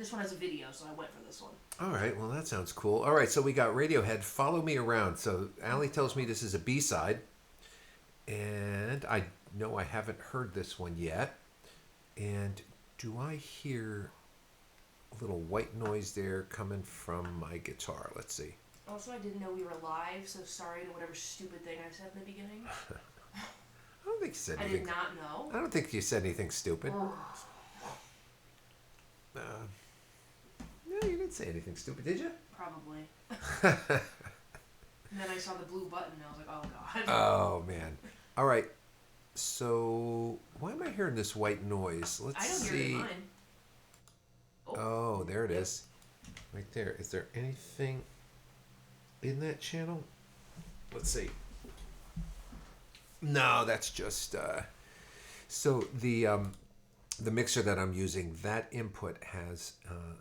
this one has a video, so I went for this one. All right, well, that sounds cool. All right, so we got Radiohead, Follow Me Around. So Allie tells me this is a B-side, and I know I haven't heard this one yet. And do I hear a little white noise there coming from my guitar? Let's see. Also, I didn't know we were live, so sorry to whatever stupid thing I said in the beginning. I don't think you said anything. I did not know. I don't think you said anything stupid. No, you didn't say anything stupid, did you? Probably. And then I saw the blue button, and I was like, oh, God. Oh, man. All right. So, why am I hearing this white noise? Let's see. I don't hear it in mine. Oh, there it is. Right there. Is there anything in that channel? Let's see. No, that's just... So, the mixer that I'm using, that input has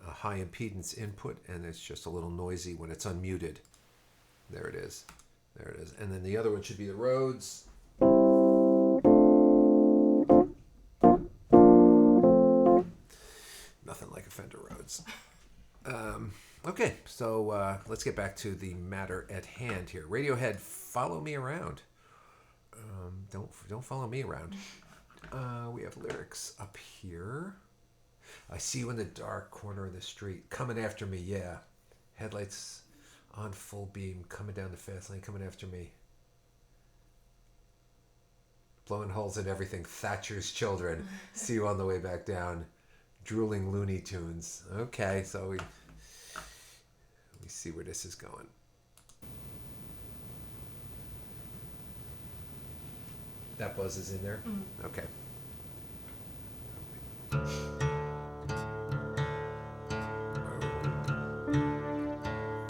a high impedance input, and it's just a little noisy when it's unmuted. There it is. There it is. And then the other one should be the Rhodes. Nothing like a Fender Rhodes. Okay, so let's get back to the matter at hand here. Radiohead, Follow Me Around. Don't follow me around. We have lyrics up here. I see you in the dark corner of the street, coming after me, yeah. Headlights on full beam, coming down the fast lane, coming after me. Blowing holes in everything, Thatcher's children. See you on the way back down. Drooling Looney Tunes. Okay, so we see where this is going. That buzz is in there? Mm. Okay.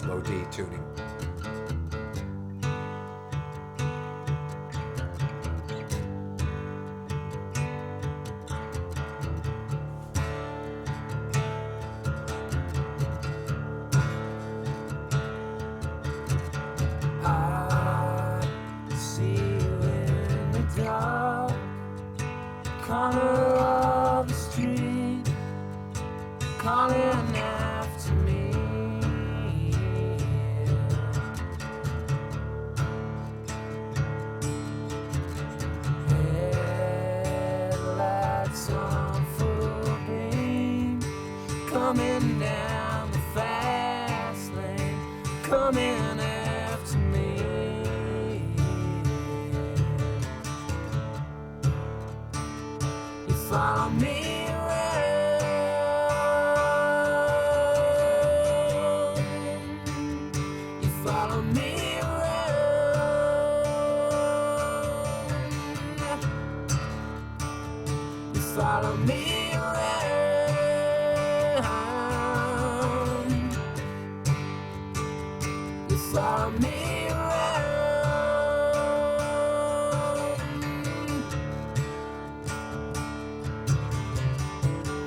Low D tuning. Coming down the fast lane, coming after me. You follow me around. You follow me around. You follow me around. Follow me around.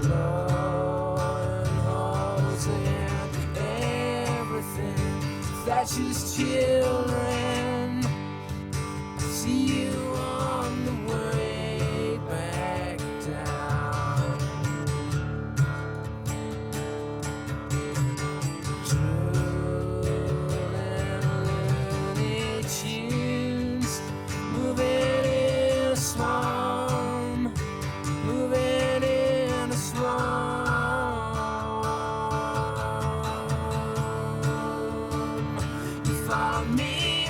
Blowing holes in everything. Thatcher's children. See you on the way back down. Follow me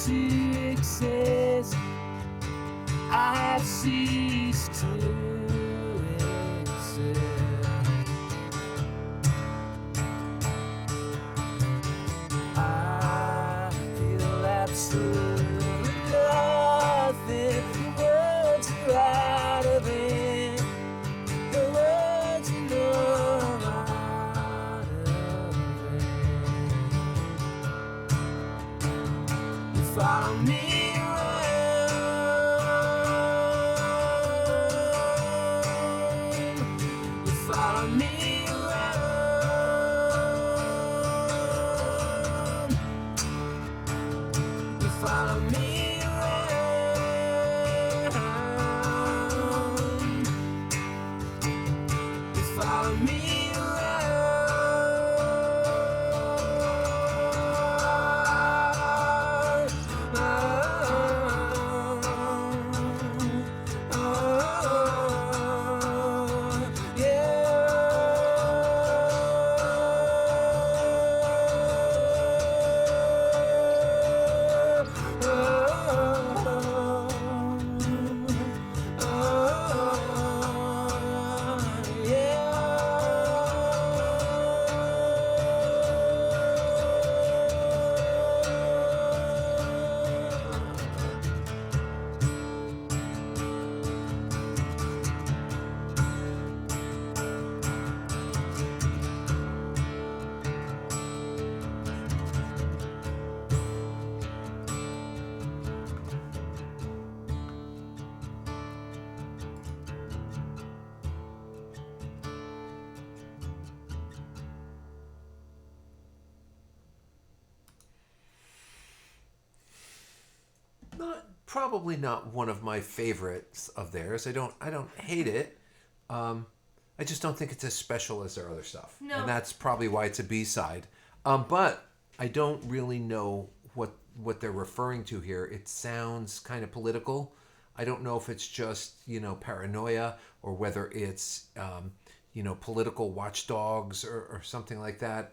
to exist. I have ceased to exist. I feel absolutely nothing. The words are out of it. The words you know are out of it. You follow me around. You follow me around. You follow me around. You follow me around. Probably not one of my favorites of theirs. I don't hate it. I just don't think it's as special as their other stuff. No. And that's probably why it's a B-side. But I don't really know what they're referring to here. It sounds kind of political. I don't know if it's just, paranoia or whether it's, political watchdogs or something like that.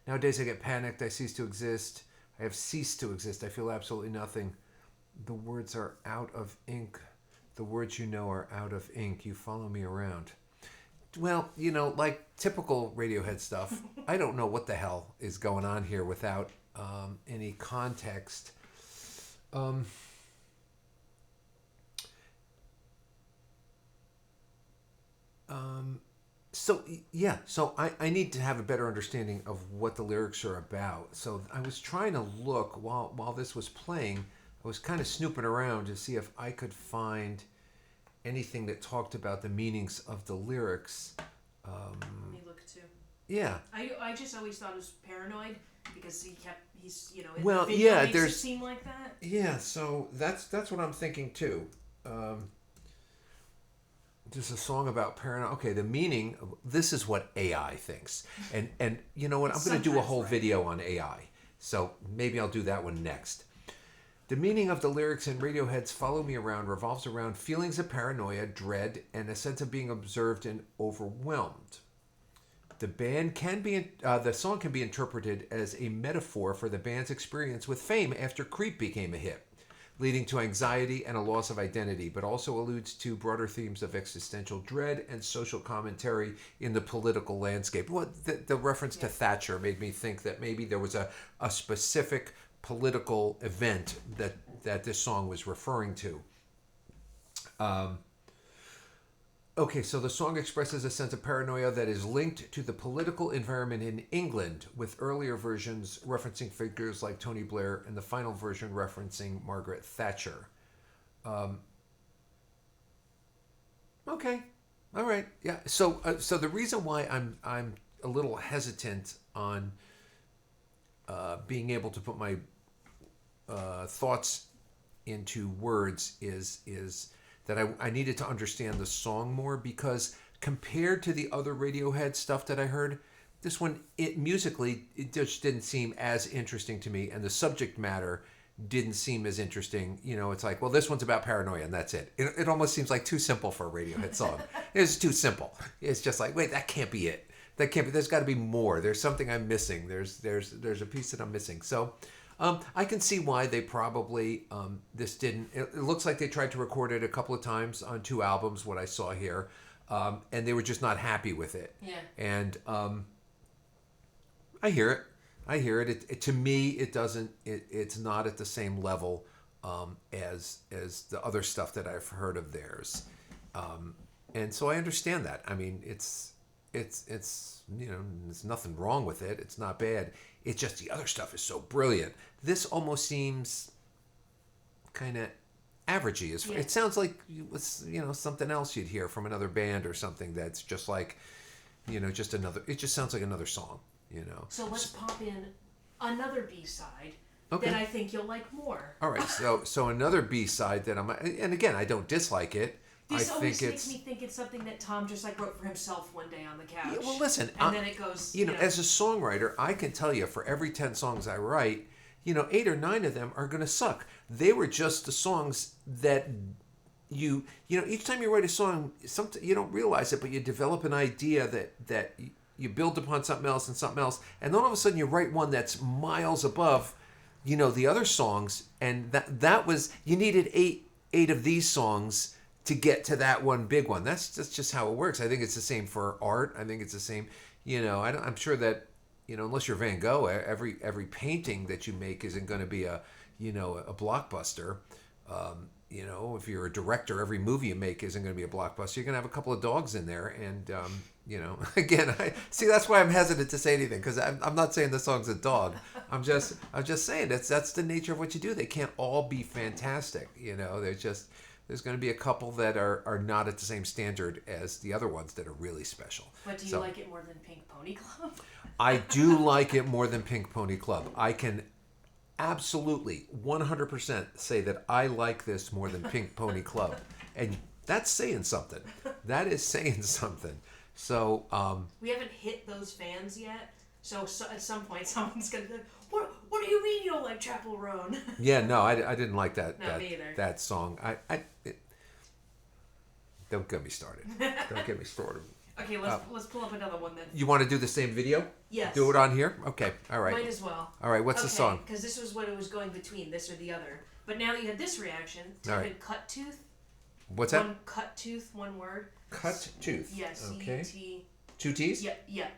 Nowadays I get panicked. I cease to exist. I have ceased to exist. I feel absolutely nothing. The words are out of ink. The words you know are out of ink. You follow me around. Well, like typical Radiohead stuff, I don't know what the hell is going on here without any context. So I need to have a better understanding of what the lyrics are about. So I was trying to look while this was playing. I was kind of snooping around to see if I could find anything that talked about the meanings of the lyrics. Let me look too. Yeah. I just always thought it was paranoid because he's in Well, the video yeah, makes there's- it seem like that. Yeah, so that's what I'm thinking too. There's a song about paranoia. Okay, the meaning. This is what AI thinks, and you know what? I'm going to do a Sometimes whole right. video on AI. So maybe I'll do that one next. The meaning of the lyrics in Radiohead's "Follow Me Around" revolves around feelings of paranoia, dread, and a sense of being observed and overwhelmed. The song can be interpreted as a metaphor for the band's experience with fame after Creep became a hit, leading to anxiety and a loss of identity, but also alludes to broader themes of existential dread and social commentary in the political landscape. The reference to Thatcher made me think that maybe there was a specific political event that this song was referring to. Okay, so the song expresses a sense of paranoia that is linked to the political environment in England, with earlier versions referencing figures like Tony Blair and the final version referencing Margaret Thatcher. Okay, all right, yeah. So the reason why I'm a little hesitant on being able to put my thoughts into words is that I needed to understand the song more, because compared to the other Radiohead stuff that I heard, this one, musically, it just didn't seem as interesting to me, and the subject matter didn't seem as interesting. It's like, well, this one's about paranoia, and that's it. It almost seems like too simple for a Radiohead song. It's too simple. It's just like, wait, that can't be it. That can't be. There's got to be more. There's something I'm missing. There's a piece that I'm missing. So, I can see why they probably this didn't. It looks like they tried to record it a couple of times on 2 albums. What I saw here, and they were just not happy with it. Yeah. And I hear it. I hear it. It to me, it doesn't. It's not at the same level as the other stuff that I've heard of theirs. And so I understand that. I mean, it's there's nothing wrong with it. It's not bad. It's just the other stuff is so brilliant. This almost seems kind of averagey. Yeah. It sounds like something else you'd hear from another band or something that's just like, just another. It just sounds like another song. So let's pop in another B-side Okay. that I think you'll like more. All right. So another B-side that and again, I don't dislike it. This I always think makes me think it's something that Tom just wrote for himself one day on the couch. Yeah, well, listen, and then it goes. As a songwriter, I can tell you for every 10 songs I write, 8 or 9 of them are going to suck. They were just the songs that each time you write a song, you don't realize it, but you develop an idea that you build upon something else, and then all of a sudden you write one that's miles above, the other songs, and that was you needed eight of these songs to get to that one big one. That's just how it works. I think it's the same for art. I think it's the same. I'm sure that unless you're Van Gogh, every painting that you make isn't going to be a blockbuster. If you're a director, every movie you make isn't going to be a blockbuster. You're going to have a couple of dogs in there, and again, I see that's why I'm hesitant to say anything, because I'm not saying the song's a dog. I'm just saying that's the nature of what you do. They can't all be fantastic. There's going to be a couple that are not at the same standard as the other ones that are really special. But do you like it more than Pink Pony Club? I do like it more than Pink Pony Club. I can absolutely 100% say that I like this more than Pink Pony Club. And that's saying something. That is saying something. So we haven't hit those fans yet. So at some point, someone's going to be like, what do you mean you don't like Chapel Roan? Yeah, no, I didn't like that. No, me either. That song. Don't get me started. Don't get me started. Okay, let's pull up another one then. You want to do the same video? Yes. Do it on here? Okay, all right. Might as well. All right, what's the song? Because this was what it was going between, this or the other. But now that you had this reaction, All type right. in Cuttooth. What's that? Cuttooth, one word. Cuttooth. Yes. Okay. C-U-T. 2 T's? Yeah.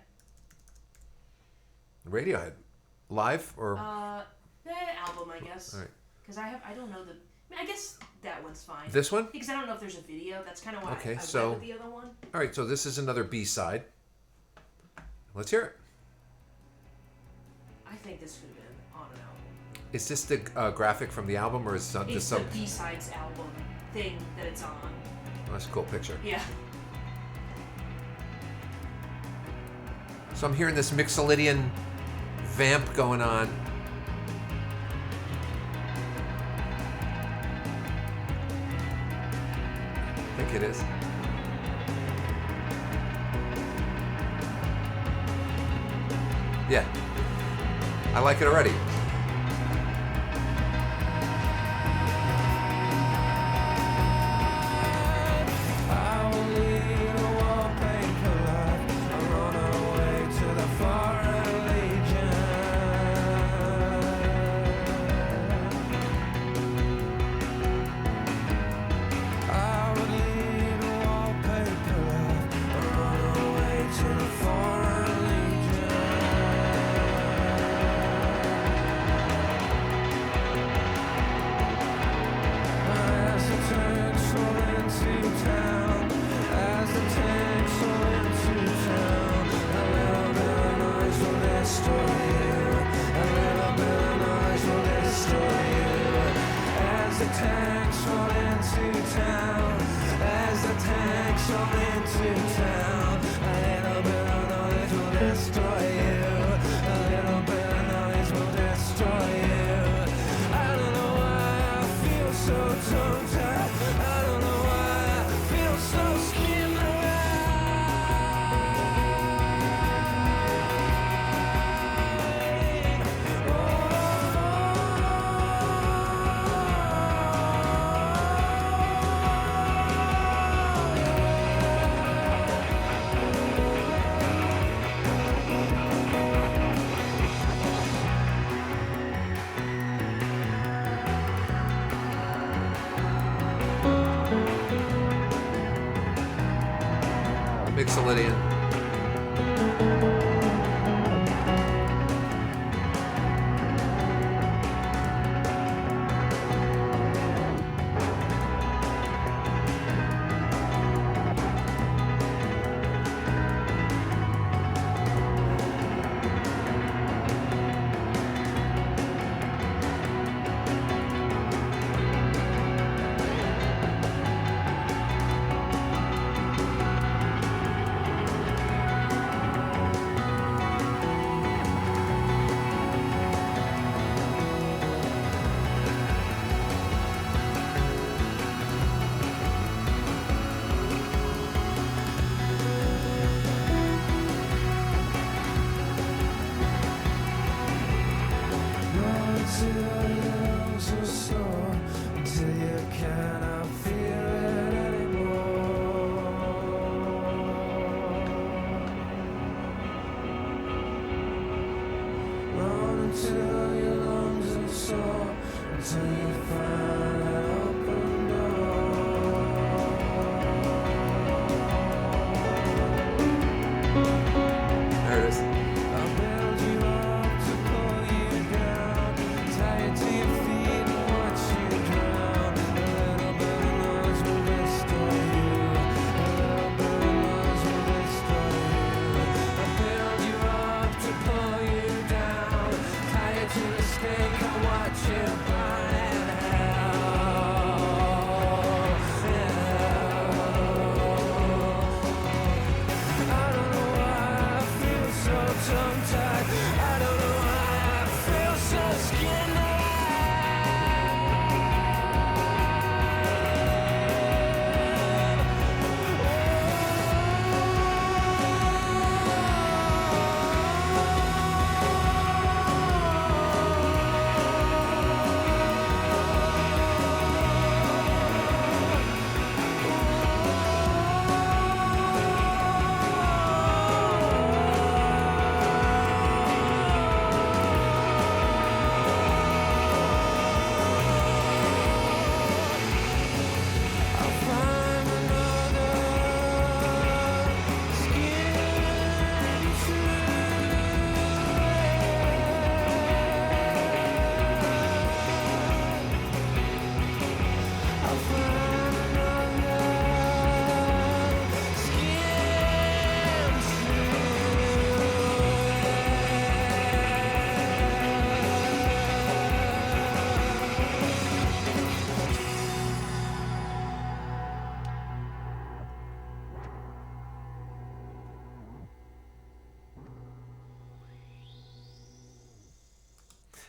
Radiohead. Live or? The album, I guess. All right. Because I don't know I guess that one's fine. This one? Because I don't know if there's a video. That's kind of why Okay, I so- went with the other one. All right, so this is another B-side. Let's hear it. I think this could have been on an album. Is this the graphic from the album, or is this It's some? the B-sides album thing that it's on. Oh, that's a cool picture. Yeah. So I'm hearing this Mixolydian vamp going on. I think it is. Yeah. I like it already. I will lead a wallpaper life. I run away to the foreign legion. I would lead a wallpaper life. I run away to the foreign legion. As the tanks roll into town, as the tanks roll into town, a little bit of noise will destroy you. A little bit of noise will destroy you. As the tanks roll into town, as the tanks roll into town, a little bit of noise will destroy you. A little bit of noise will destroy you. I don't know why I feel so tongue-tied. I don't know why I feel so skinned Mixolydian. There it is.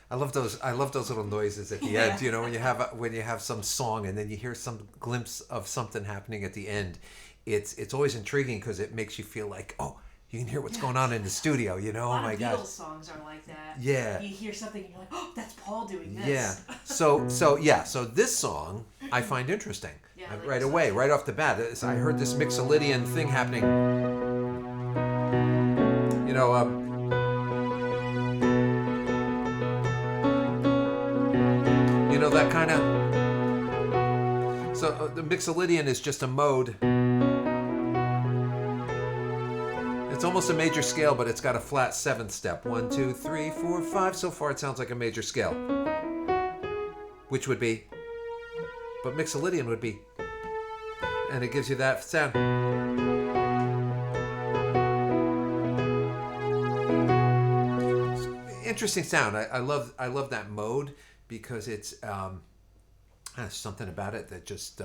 I love those. I love those little noises at the end. You know, when you have some song and then you hear some glimpse of something happening at the end. It's always intriguing because it makes you feel like, oh, you can hear what's going on in the studio. You know, a lot oh my of gosh. Beatles songs are like that. Yeah. You hear something and you're like, oh, that's Paul doing this. Yeah. So this song I find interesting. Yeah, I like right this away, song. right off the bat. I heard this Mixolydian thing happening. You know. You know, that kind of... So the Mixolydian is just a mode. It's almost a major scale, but it's got a flat 7th step. 1, 2, 3, 4, 5. So far it sounds like a major scale. Which would be... But Mixolydian would be... And it gives you that sound. Interesting sound. I love that mode. Because it's something about it that just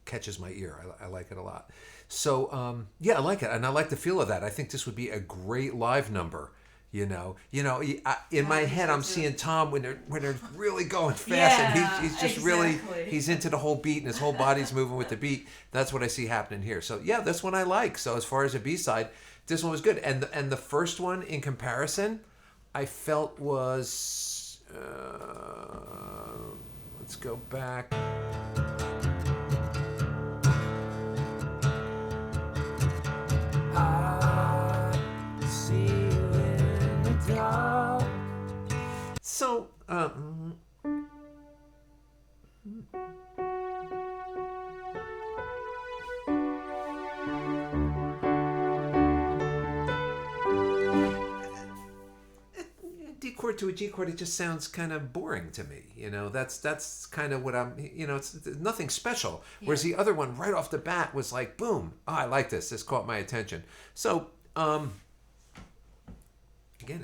catches my ear. I like it a lot. So I like it, and I like the feel of that. I think this would be a great live number. In my head, I'm seeing Tom when they're really going fast, and he's just really he's into the whole beat, and his whole body's moving with the beat. That's what I see happening here. So yeah, this one I like. So as far as a B-side, this one was good, and the first one in comparison, I felt was. Let's go back. I see you in the dark. So, to a G chord, it just sounds kind of boring to me. You know, that's kind of what I'm. You know, it's nothing special. Whereas the other one, right off the bat, was like, boom! Oh, I like this. This caught my attention. So, again,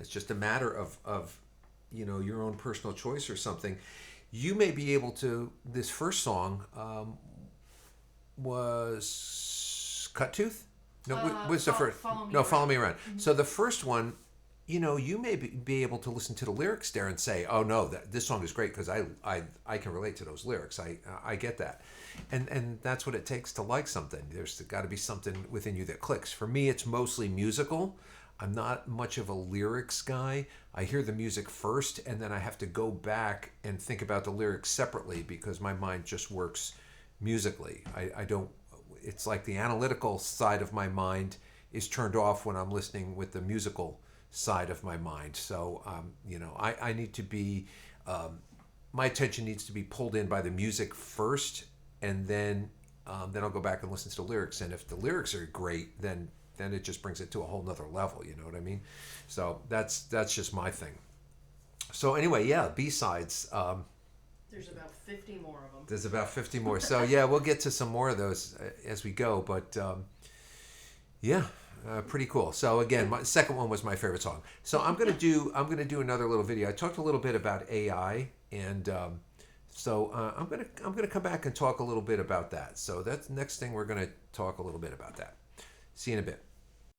it's just a matter of your own personal choice or something. You may be able to. This first song was Cuttooth. No, was the first? Follow Me Around. Mm-hmm. So the first one, you may be able to listen to the lyrics there and say, "Oh no, this song is great because I can relate to those lyrics. I get that," and that's what it takes to like something. There's got to be something within you that clicks. For me, it's mostly musical. I'm not much of a lyrics guy. I hear the music first, and then I have to go back and think about the lyrics separately because my mind just works musically. I don't. It's like the analytical side of my mind is turned off when I'm listening with the musical side of my mind. So, I need to be, my attention needs to be pulled in by the music first, and then I'll go back and listen to the lyrics. And if the lyrics are great, then it just brings it to a whole nother level. You know what I mean? So that's just my thing. So anyway, yeah, B-sides. There's about 50 more of them. There's about 50 more. So yeah, we'll get to some more of those as we go. But pretty cool. So again, my second one was my favorite song. So I'm gonna do another little video. I talked a little bit about AI, and so I'm gonna come back and talk a little bit about that. So that's the next thing we're gonna talk a little bit about that. See you in a bit.